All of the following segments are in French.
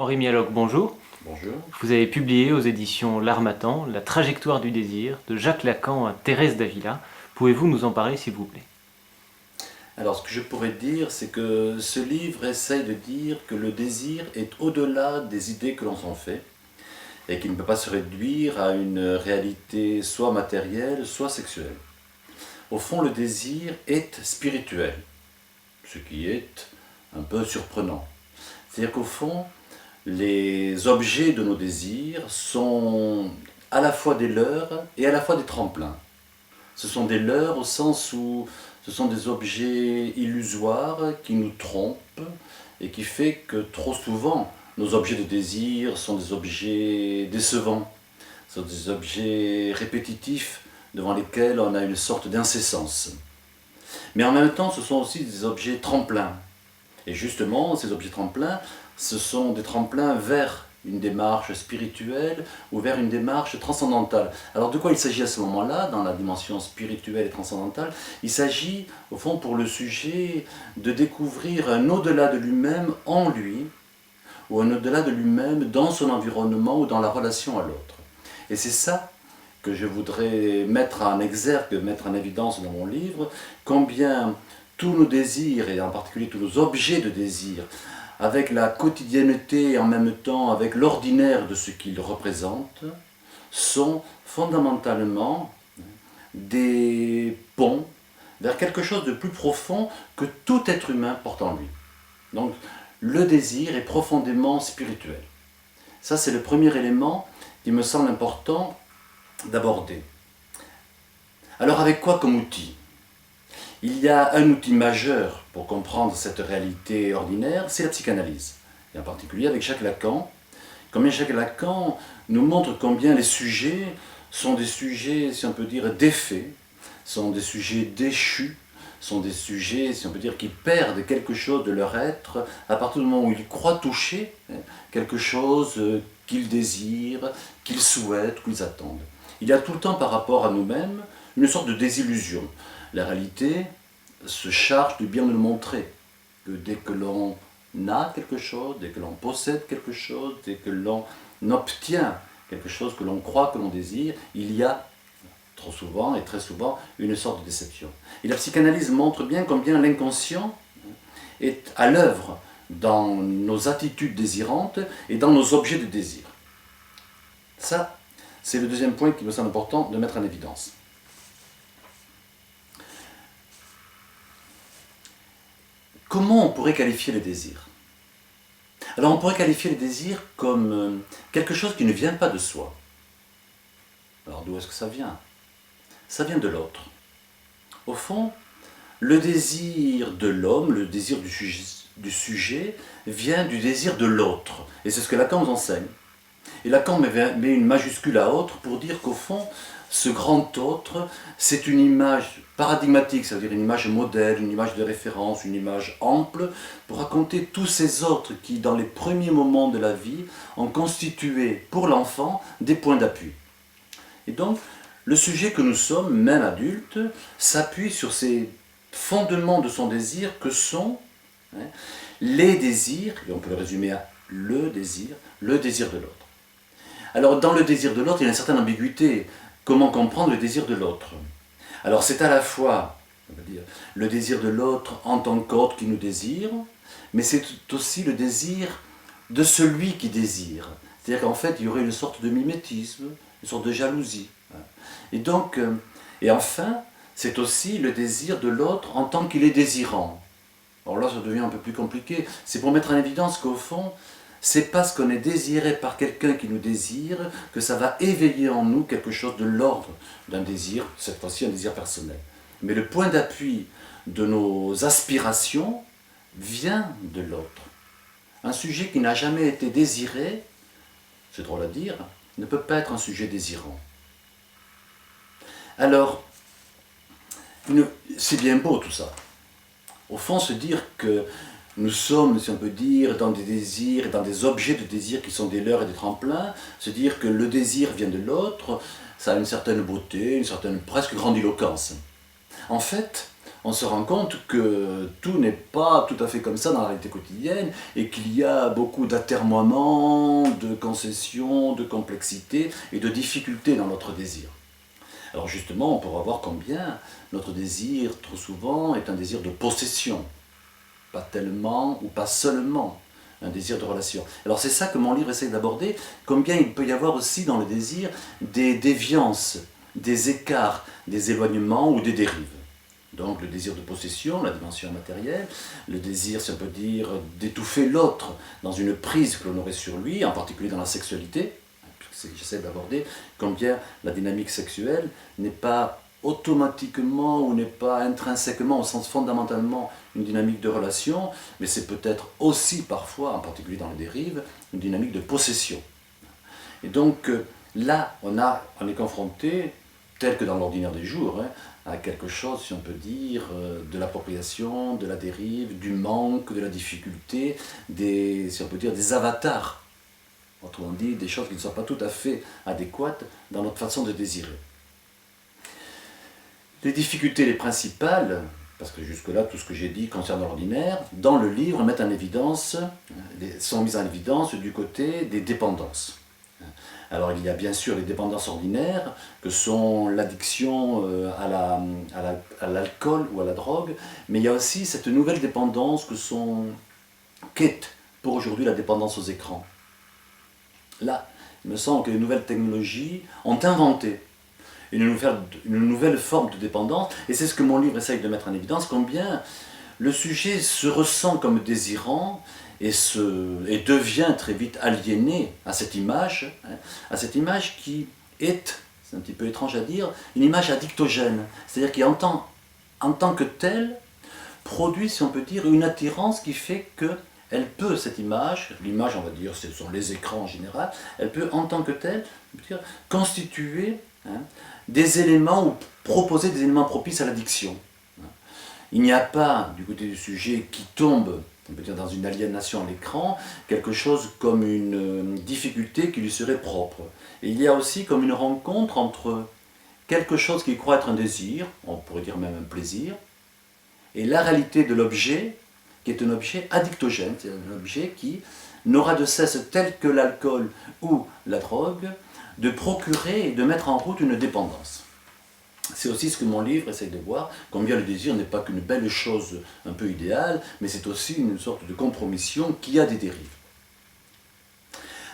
Henri Mialoc, bonjour. Bonjour. Vous avez publié aux éditions L'Harmattan La trajectoire du désir, de Jacques Lacan à Thérèse d'Avila. Pouvez-vous nous en parler, s'il vous plaît? Alors, ce que je pourrais dire, c'est que ce livre essaye de dire que le désir est au-delà des idées que l'on s'en fait et qu'il ne peut pas se réduire à une réalité soit matérielle, soit sexuelle. Au fond, le désir est spirituel, ce qui est un peu surprenant. C'est-à-dire qu'au fond, les objets de nos désirs sont à la fois des leurres et à la fois des tremplins. Ce sont des leurres au sens où ce sont des objets illusoires qui nous trompent et qui fait que trop souvent nos objets de désir sont des objets décevants, sont des objets répétitifs devant lesquels on a une sorte d'incessance. Mais en même temps, ce sont aussi des objets tremplins. Et justement, ces objets tremplins, ce sont des tremplins vers une démarche spirituelle ou vers une démarche transcendantale. Alors de quoi il s'agit à ce moment-là, dans la dimension spirituelle et transcendantale? Il s'agit, au fond, pour le sujet, de découvrir un au-delà de lui-même en lui, ou un au-delà de lui-même dans son environnement ou dans la relation à l'autre. Et c'est ça que je voudrais mettre en exergue, mettre en évidence dans mon livre, combien tous nos désirs, et en particulier tous nos objets de désir, avec la quotidienneté et en même temps avec l'ordinaire de ce qu'ils représentent, sont fondamentalement des ponts vers quelque chose de plus profond que tout être humain porte en lui. Donc le désir est profondément spirituel. Ça, c'est le premier élément qui me semble important d'aborder. Alors avec quoi comme outil? Il y a un outil majeur pour comprendre cette réalité ordinaire, c'est la psychanalyse. Et en particulier avec Jacques Lacan. Combien Jacques Lacan nous montre combien les sujets sont des sujets, si on peut dire, défaits, sont des sujets déchus, sont des sujets, si on peut dire, qui perdent quelque chose de leur être à partir du moment où ils croient toucher quelque chose qu'ils désirent, qu'ils souhaitent, qu'ils attendent. Il y a tout le temps par rapport à nous-mêmes une sorte de désillusion. La réalité se charge de bien nous le montrer, que dès que l'on a quelque chose, dès que l'on possède quelque chose, dès que l'on obtient quelque chose que l'on croit, que l'on désire, il y a trop souvent et très souvent une sorte de déception. Et la psychanalyse montre bien combien l'inconscient est à l'œuvre dans nos attitudes désirantes et dans nos objets de désir. Ça, c'est le deuxième point qui me semble important de mettre en évidence. Comment on pourrait qualifier le désir? Alors on pourrait qualifier le désir comme quelque chose qui ne vient pas de soi. Alors d'où est-ce que ça vient? Ça vient de l'autre. Au fond, le désir de l'homme, le désir du sujet, vient du désir de l'autre. Et c'est ce que Lacan nous enseigne. Et Lacan met une majuscule à autre pour dire qu'au fond, ce grand autre, c'est une image paradigmatique, c'est-à-dire une image modèle, une image de référence, une image ample, pour raconter tous ces autres qui, dans les premiers moments de la vie, ont constitué pour l'enfant des points d'appui. Et donc, le sujet que nous sommes, même adultes, s'appuie sur ces fondements de son désir que sont les désirs, et on peut le résumer à le désir de l'autre. Alors, dans le désir de l'autre, il y a une certaine ambiguïté. Comment comprendre le désir de l'autre? Alors, c'est à la fois, on va dire, le désir de l'autre en tant qu'autre qui nous désire, mais c'est aussi le désir de celui qui désire. C'est-à-dire qu'en fait, il y aurait une sorte de mimétisme, une sorte de jalousie. Et donc, et enfin, c'est aussi le désir de l'autre en tant qu'il est désirant. Alors là, ça devient un peu plus compliqué. C'est pour mettre en évidence qu'au fond, c'est parce qu'on est désiré par quelqu'un qui nous désire que ça va éveiller en nous quelque chose de l'ordre d'un désir, cette fois-ci un désir personnel. Mais le point d'appui de nos aspirations vient de l'autre. Un sujet qui n'a jamais été désiré, c'est drôle à dire, ne peut pas être un sujet désirant. Alors, c'est bien beau tout ça. Au fond, se dire que nous sommes, si on peut dire, dans des désirs, dans des objets de désir qui sont des leurres et des tremplins, se dire que le désir vient de l'autre, ça a une certaine beauté, une certaine presque grandiloquence. En fait, on se rend compte que tout n'est pas tout à fait comme ça dans la réalité quotidienne et qu'il y a beaucoup d'atermoiements, de concessions, de complexité et de difficultés dans notre désir. Alors justement, on pourra voir combien notre désir, trop souvent, est un désir de possession, pas tellement ou pas seulement un désir de relation. Alors c'est ça que mon livre essaie d'aborder, combien il peut y avoir aussi dans le désir des déviances, des écarts, des éloignements ou des dérives. Donc le désir de possession, la dimension matérielle, le désir, si on peut dire, d'étouffer l'autre dans une prise que l'on aurait sur lui, en particulier dans la sexualité. J'essaie d'aborder combien la dynamique sexuelle n'est pas automatiquement ou n'est pas intrinsèquement, au sens fondamentalement, une dynamique de relation, mais c'est peut-être aussi parfois, en particulier dans les dérives, une dynamique de possession. Et donc là, on est confronté, tel que dans l'ordinaire des jours, à quelque chose, si on peut dire, de l'appropriation, de la dérive, du manque, de la difficulté, si on peut dire, des avatars. Autrement dit, des choses qui ne sont pas tout à fait adéquates dans notre façon de désirer. Les difficultés les principales, parce que jusque-là, tout ce que j'ai dit concernant l'ordinaire, dans le livre, sont mises en évidence du côté des dépendances. Alors il y a bien sûr les dépendances ordinaires, que sont l'addiction à l'alcool ou à la drogue, mais il y a aussi cette nouvelle dépendance qu'est pour aujourd'hui la dépendance aux écrans. Là, il me semble que les nouvelles technologies ont inventé une nouvelle forme de dépendance, et c'est ce que mon livre essaye de mettre en évidence, combien le sujet se ressent comme désirant et devient très vite aliéné à cette image qui est, c'est un petit peu étrange à dire, une image addictogène, c'est-à-dire qui en tant que telle produit, si on peut dire, une attirance qui fait que l'image on va dire, ce sont les écrans en général, elle peut en tant que telle constituer des éléments ou proposer des éléments propices à l'addiction. Il n'y a pas, du côté du sujet, qui tombe, on peut dire, dans une aliénation à l'écran, quelque chose comme une difficulté qui lui serait propre. Et il y a aussi comme une rencontre entre quelque chose qui croit être un désir, on pourrait dire même un plaisir, et la réalité de l'objet, qui est un objet addictogène, c'est un objet qui n'aura de cesse, tel que l'alcool ou la drogue, de procurer et de mettre en route une dépendance. C'est aussi ce que mon livre essaye de voir, combien le désir n'est pas qu'une belle chose un peu idéale, mais c'est aussi une sorte de compromission qui a des dérives.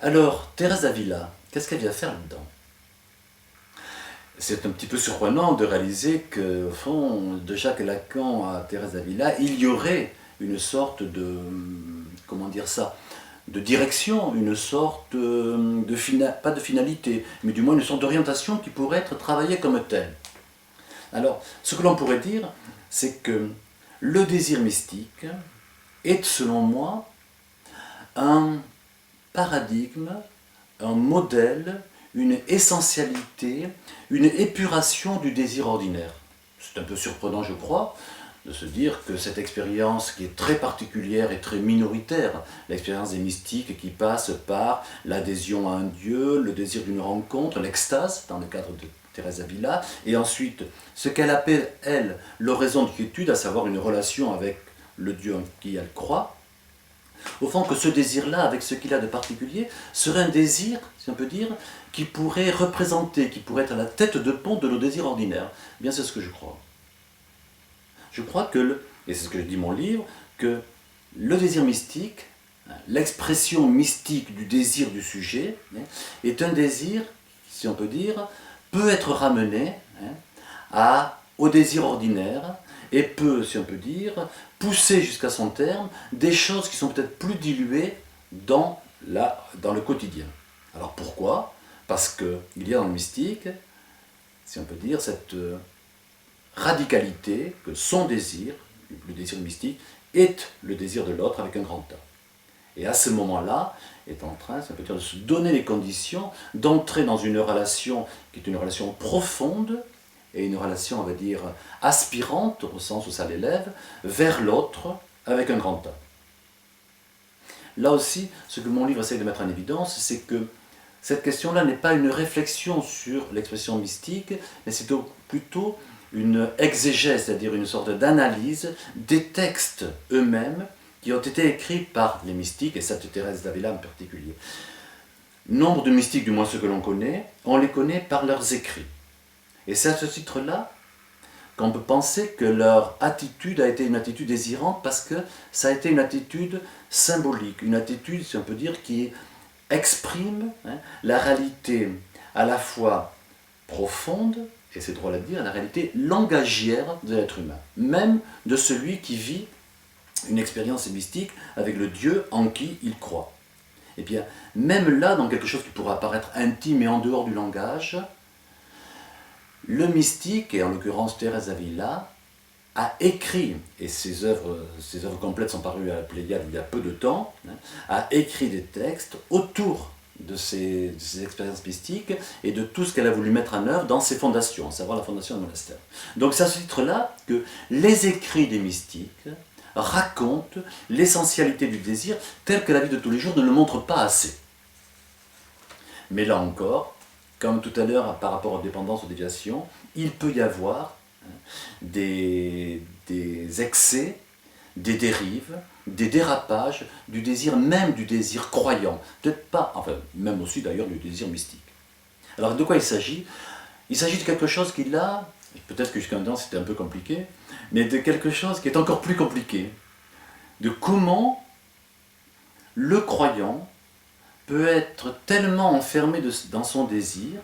Alors, Thérèse d'Avila, qu'est-ce qu'elle vient faire là-dedans? C'est un petit peu surprenant de réaliser qu'au fond, de Jacques Lacan à Thérèse d'Avila, il y aurait une sorte de, de direction, une sorte pas de finalité, mais du moins une sorte d'orientation qui pourrait être travaillée comme telle. Alors, ce que l'on pourrait dire, c'est que le désir mystique est, selon moi, un paradigme, un modèle, une essentialité, une épuration du désir ordinaire. C'est un peu surprenant, je crois, de se dire que cette expérience qui est très particulière et très minoritaire, l'expérience des mystiques qui passe par l'adhésion à un Dieu, le désir d'une rencontre, l'extase, dans le cadre de Thérèse d'Avila, et ensuite ce qu'elle appelle, elle, l'oraison de quiétude, à savoir une relation avec le Dieu en qui elle croit, au fond que ce désir-là, avec ce qu'il a de particulier, serait un désir, si on peut dire, qui pourrait représenter, qui pourrait être à la tête de pont de nos désirs ordinaires. Eh bien, c'est ce que je crois. Je crois que, et c'est ce que je dis dans mon livre, que le désir mystique, l'expression mystique du désir du sujet, est un désir, si on peut dire, peut être ramené au désir ordinaire et peut, si on peut dire, pousser jusqu'à son terme des choses qui sont peut-être plus diluées dans le quotidien. Alors pourquoi? Parce qu'il y a dans le mystique, si on peut dire, cette radicalité que son désir, le désir mystique, est le désir de l'autre avec un grand A. Et à ce moment-là, est en train, ça peut dire, de se donner les conditions d'entrer dans une relation qui est une relation profonde et une relation, on va dire, aspirante, au sens où ça l'élève, vers l'autre avec un grand A. Là aussi, ce que mon livre essaie de mettre en évidence, c'est que cette question-là n'est pas une réflexion sur l'expression mystique, mais c'est plutôt une exégèse, c'est-à-dire une sorte d'analyse des textes eux-mêmes qui ont été écrits par les mystiques, et Sainte Thérèse d'Avila en particulier. Nombre de mystiques, du moins ceux que l'on connaît, on les connaît par leurs écrits. Et c'est à ce titre-là qu'on peut penser que leur attitude a été une attitude désirante parce que ça a été une attitude symbolique, une attitude, si on peut dire, qui exprime la réalité à la fois profonde, et c'est drôle à dire, la réalité langagière de l'être humain, même de celui qui vit une expérience mystique avec le Dieu en qui il croit. Et bien, même là, dans quelque chose qui pourrait apparaître intime et en dehors du langage, le mystique, et en l'occurrence Thérèse d'Avila, a écrit, et ses œuvres complètes sont parues à la Pléiade il y a peu de temps, a écrit des textes autour de ces expériences mystiques et de tout ce qu'elle a voulu mettre en œuvre dans ses fondations, à savoir la fondation du monastère. Donc c'est à ce titre-là que les écrits des mystiques racontent l'essentialité du désir tel que la vie de tous les jours ne le montre pas assez. Mais là encore, comme tout à l'heure par rapport aux dépendances, aux déviations, il peut y avoir des excès, des dérives, des dérapages du désir, même du désir croyant, peut-être pas, enfin même aussi d'ailleurs du désir mystique. Alors de quoi il s'agit? Il s'agit de quelque chose qui là, peut-être que jusqu'à maintenant c'était un peu compliqué, mais de quelque chose qui est encore plus compliqué, de comment le croyant peut être tellement enfermé dans son désir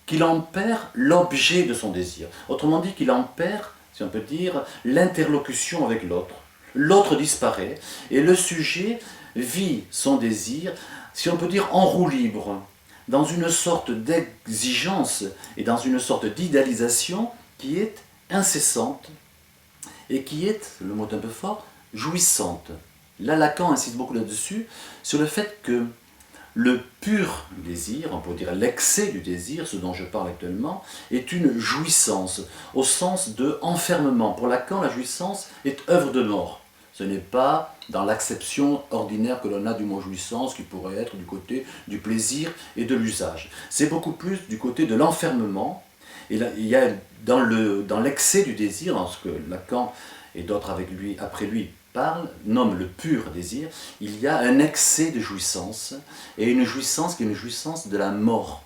qu'il en perd l'objet de son désir. Autrement dit, qu'il en perd, si on peut dire, l'interlocution avec l'autre. L'autre disparaît et le sujet vit son désir, si on peut dire, en roue libre, dans une sorte d'exigence et dans une sorte d'idéalisation qui est incessante et qui est, le mot est un peu fort, jouissante. Là, Lacan insiste beaucoup là-dessus, sur le fait que le pur désir, on peut dire l'excès du désir, ce dont je parle actuellement, est une jouissance, au sens de enfermement. Pour Lacan, la jouissance est œuvre de mort. Ce n'est pas dans l'acception ordinaire que l'on a du mot jouissance, qui pourrait être du côté du plaisir et de l'usage. C'est beaucoup plus du côté de l'enfermement. Et là, il y a dans l'excès du désir, dans ce que Lacan et d'autres après lui nomme le pur désir, il y a un excès de jouissance, et une jouissance qui est une jouissance de la mort.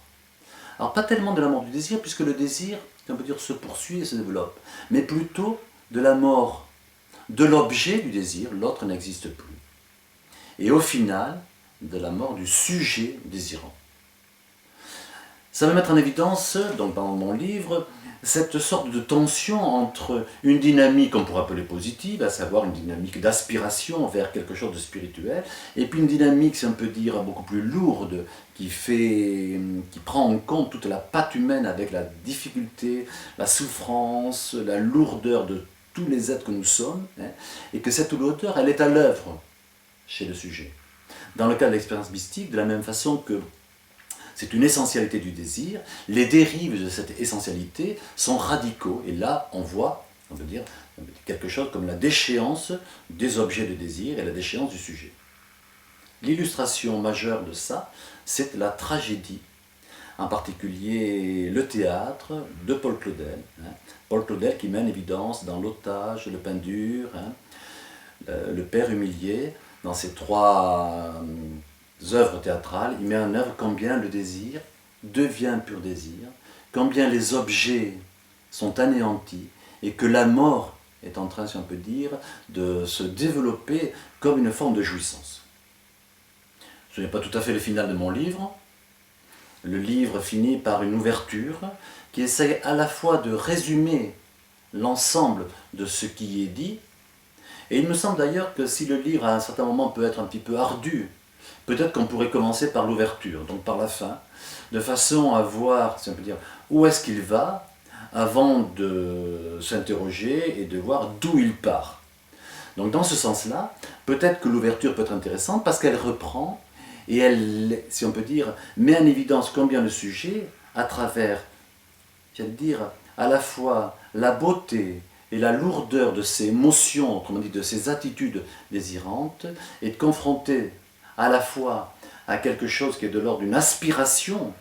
Alors pas tellement de la mort du désir, puisque le désir, on peut dire, se poursuit et se développe, mais plutôt de la mort de l'objet du désir, l'autre n'existe plus. Et au final, de la mort du sujet désirant. Ça va mettre en évidence, donc dans mon livre, cette sorte de tension entre une dynamique qu'on pourrait appeler positive, à savoir une dynamique d'aspiration vers quelque chose de spirituel, et puis une dynamique, si on peut dire, beaucoup plus lourde, qui prend en compte toute la patte humaine avec la difficulté, la souffrance, la lourdeur de tous les êtres que nous sommes, et que cette lourdeur, elle est à l'œuvre chez le sujet. Dans le cas de l'expérience mystique, de la même façon que c'est une essentialité du désir, les dérives de cette essentialité sont radicaux. Et là, on voit, on peut dire, quelque chose comme la déchéance des objets de désir et la déchéance du sujet. L'illustration majeure de ça, c'est la tragédie, en particulier le théâtre de Paul Claudel. Paul Claudel qui met en évidence dans L'Otage, Le Pain dur, Le Père humilié, dans ces trois œuvres théâtrales, il met en œuvre combien le désir devient pur désir, combien les objets sont anéantis et que la mort est en train, si on peut dire, de se développer comme une forme de jouissance. Ce n'est pas tout à fait le final de mon livre. Le livre finit par une ouverture qui essaie à la fois de résumer l'ensemble de ce qui est dit, et il me semble d'ailleurs que si le livre à un certain moment peut être un petit peu ardu, peut-être qu'on pourrait commencer par l'ouverture, donc par la fin, de façon à voir, si on peut dire, où est-ce qu'il va, avant de s'interroger et de voir d'où il part. Donc dans ce sens-là, peut-être que l'ouverture peut être intéressante parce qu'elle reprend et elle, si on peut dire, met en évidence combien le sujet, à travers, j'allais dire, à la fois la beauté et la lourdeur de ses émotions, autrement dit de ses attitudes désirantes, est confronté à la fois à quelque chose qui est de l'ordre d'une aspiration,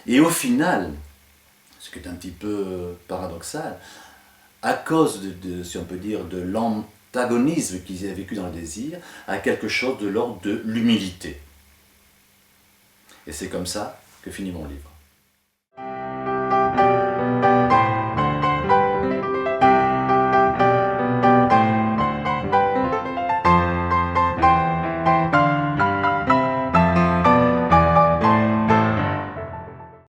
et au final, ce qui est un petit peu paradoxal, à cause si on peut dire, de l'antagonisme qu'ils avaient vécu dans le désir, à quelque chose de l'ordre de l'humilité. Et c'est comme ça que finit mon livre.